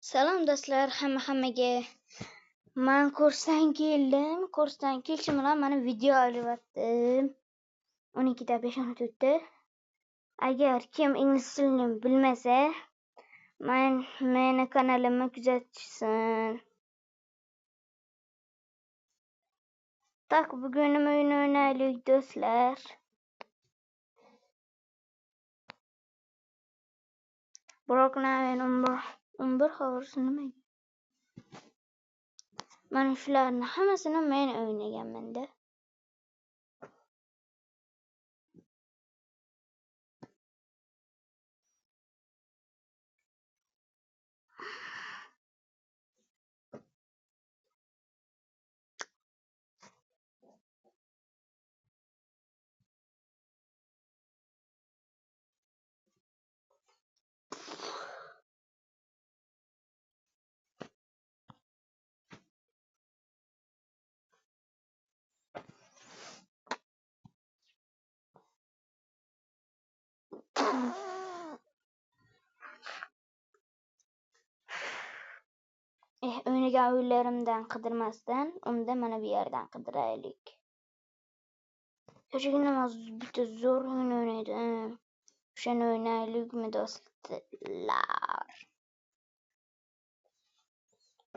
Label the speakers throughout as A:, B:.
A: Salom do'stlar, hammaga. Men kursdan keldim. Kursdan kelishim bilan mana video olyaptim. 12:05 o'tdi. Agar kim ingliz tilini bilmasa, meni kanalimni kuzatsin. Tak, bugun nima o'yin o'ynaylik do'stlar? Brockman 11 hours nima? Mana shularni hammasini men o'ynaganman-da. O'ynagan o'yinlarimdan qidirmasdan, unda mana bu yerdan qidiraylik. Hechkim bitta zo'r o'yin o'ynaydim. O'shani o'ynaylikmi do'stlar?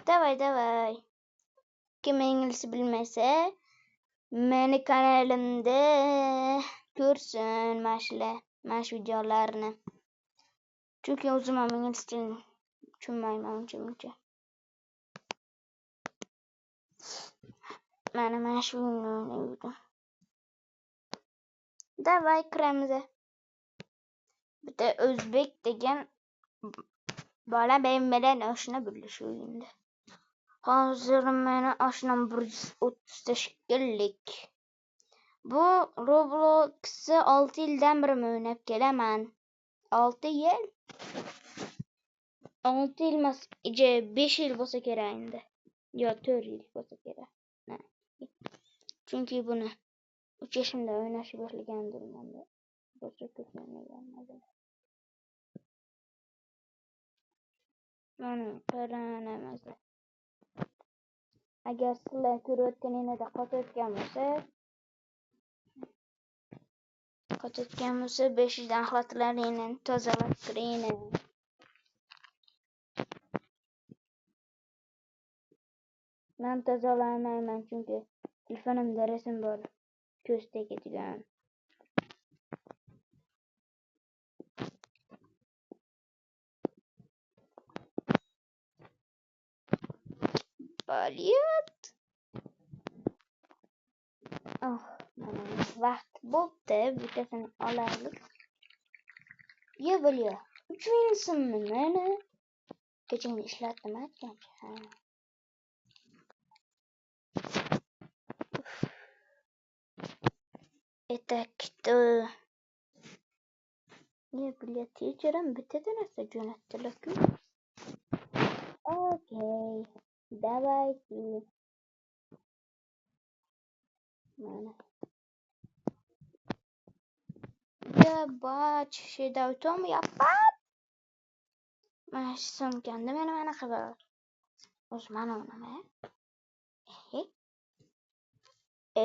A: Davay. Kim ingliz bilmasa, meni kanalimda ko'rsin mana shu videolarni. Chunki o'zim ham ingliz tilini tushunmayman uncha. Mana shu o'yinni Davay kiramiz. Bitta o'zbek degan bola men bilan oshna bo'ldi shu o'yinda. Hozir meni oshnam 130 ta shekillik. Bu Roblox'ni 6 yildan beri o'ynab kelaman. 6 yil? 6 yil emas, 5 yil bo'lsa kerak endi. Yo 4 yil bo'lsa kerak. Chunki buni 3 yoshimda o'ynashni boshlagandim. Boshqa ko'rmaganman. Mana qaranaman. Agar sizlar ko'rayotganingizda qotayotgan bo'lsa 500 dan axlatlaringni tozalab kiring. Men tozalayman chunki telefonimda rasm bor. Ko'z tegadigan. Boliyot. Mana vaqt bo'pti. Bittasini olaylik. Yo bo'liyor. 3000 so'mmi mana? Kechagina ishlatdim aytgancha. Etakda ne bilet techirim bittadan esa jo'natdilar-ku. Okey. Давайте. Mana. Ya bach, sheda tom yapap. Mana shu sumkamda mana qilib. O'z mana nima?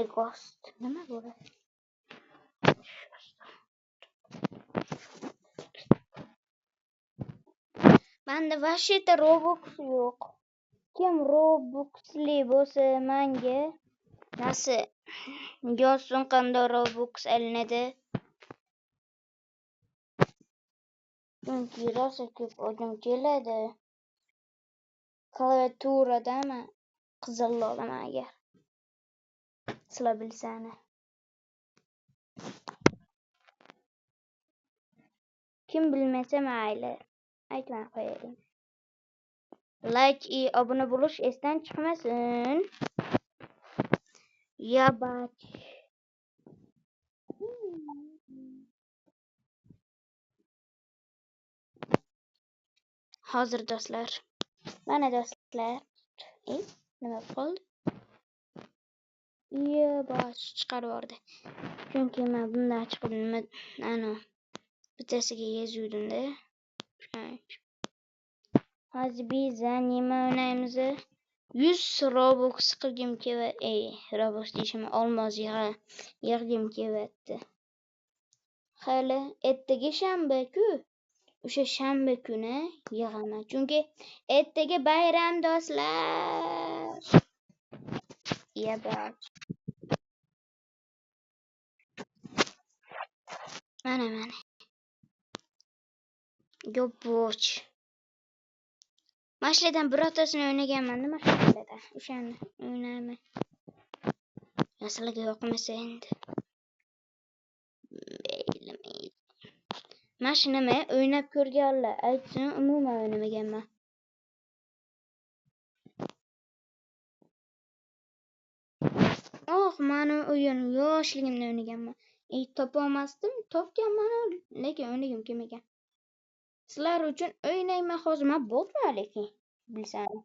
A: Egost nima bo'ladi? Menda vashita Robux yo'q. Kim Robuxli bo'lsa menga nasib yozsin qanday Robux olinadi. Chunki rosa ko'p odam keladi. Klaviaturadami qizil olaman agar. Sizlar bilsani. Kim bilmasa mayli. Aytmay qo'yaylik. Like и obuna bo'lish esdan chiqmasin. Ya bach. Hozir do'stlar. Mana do'stlar. Nima qoldi? Ya bach chiqarib yubordi. Chunki men bundan chiqdim. Bittasiga yozuvdim-da. hozir biza nima o'ynaymiz? 100 Robux qilgim kelyapti. Robux deyishim olmos yig'gim kelyapti. Hali ertaga shanba-ku. O'sha shanba kuni yig'aman. Chunki ertaga bayram do'stlar. Yabaq. Mana. Yo'q. Mashinadan birortasini o'ynaganman-da mashinadan. O'shani o'ynayman. Sizlarga yoqmasa endi. Mayli. Mashinami o'ynab ko'rganlar aytsin, umuman o'ynamaganman. Mana o'yin yoshligimda o'ynaganman. Topolmasdim, topganman, lekin o'ynagim kelmagan. Sizlar uchun o'ynayman hozir, men botman lekin bilsam.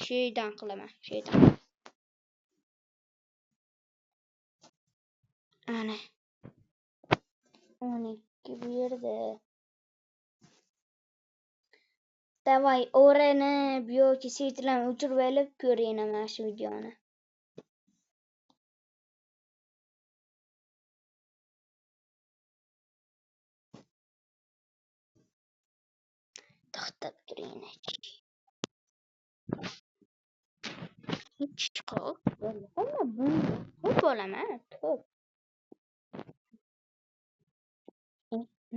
A: Shaydan qilaman, shaydan. Ana. 12 bu yerda. Davay o'ranib yoki svetlarni o'chirib olib ko'ring mana shu videoni. To'xtab turing. Hech chiqib. Hamma bunga to'p olaman, to'p.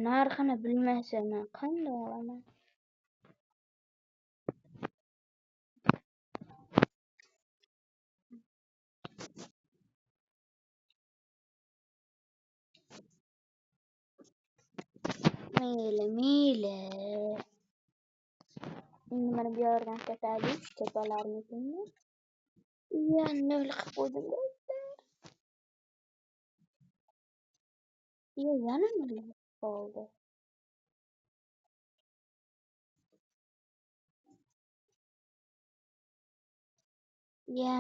A: Narxini bilmasam men qanday olaman? Mayli. Endi mana bu yerdan ketaylik, to'palarnikini. Nima qilib qo'ydim? Yana nima qoldi?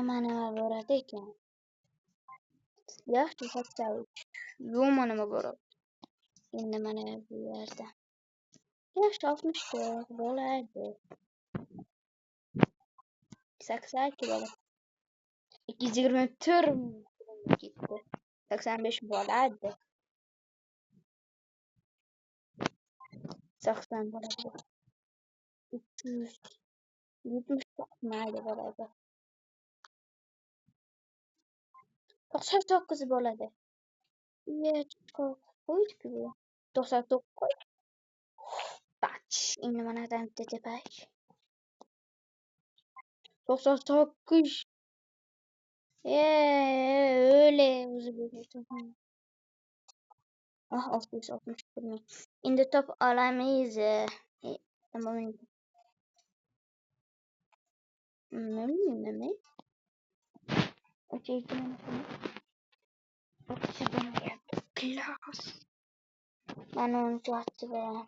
A: Mana borar ekan. Yaxshi hisoblaylik. Mana borar. Endi mana bu yerda. Yaxshi 64 bo'ladi. 82 bo'ladi. 224 ketdi. 85 bo'ladi. 80 bo'ladi. 370 mayli bo'ladi. 99 bo'ladi. Qo'ydik-ku. 99. Bach, endi manadan tepak. 99. Öyle o'zi bo'ladi. 661. Endi top olamiz. Nima? Klass. Mana uni jo'tib beraman.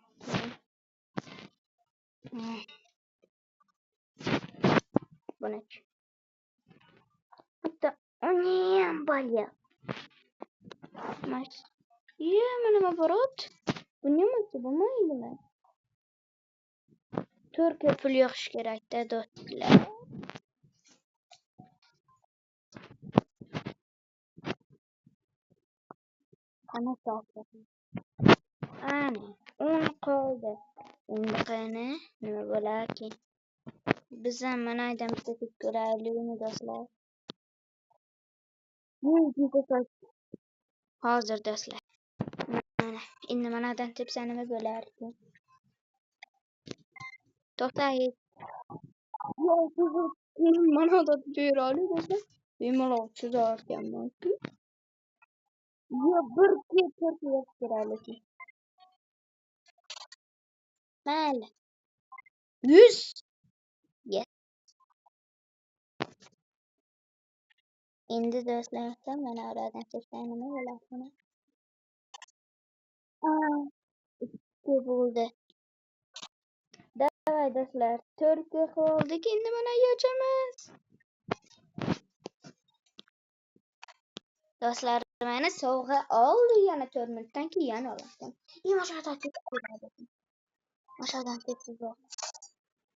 A: Buni. Hatta uni ham bo'lya. Mana naborot. Buni ham bo'lmaydimi? Turkiya pul yoqish kerak-da, do'stlar. Ana to'g'ri. Ana, 10 qoldi. Endi qani, nima bo'larkin? Biz ham mana aydan bitta ko'raylikmi, do'stlar? Hozir do'stlar. Mana, endi manadan tepsa nima bo'larkin? To'xtaylik. Mana da beraylik do'stlar. Bemalol chizarkanman-ku. Bir Turkiya kerak. Mayli. 100. Yes. Endi do'stlar, mana oradan tepsa nima bo'larkin? Bo'ldi. Davay do'stlar, Turkiya qoldik, endi mana yechamiz. Do'stlar, mana sovg'a oldi, yana 4 minutdan keyin olaman. Mashhurdan tepsi.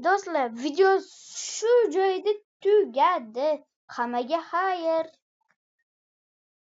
A: Do'stlar, video shu joyda tugadi. Hammaga xayr.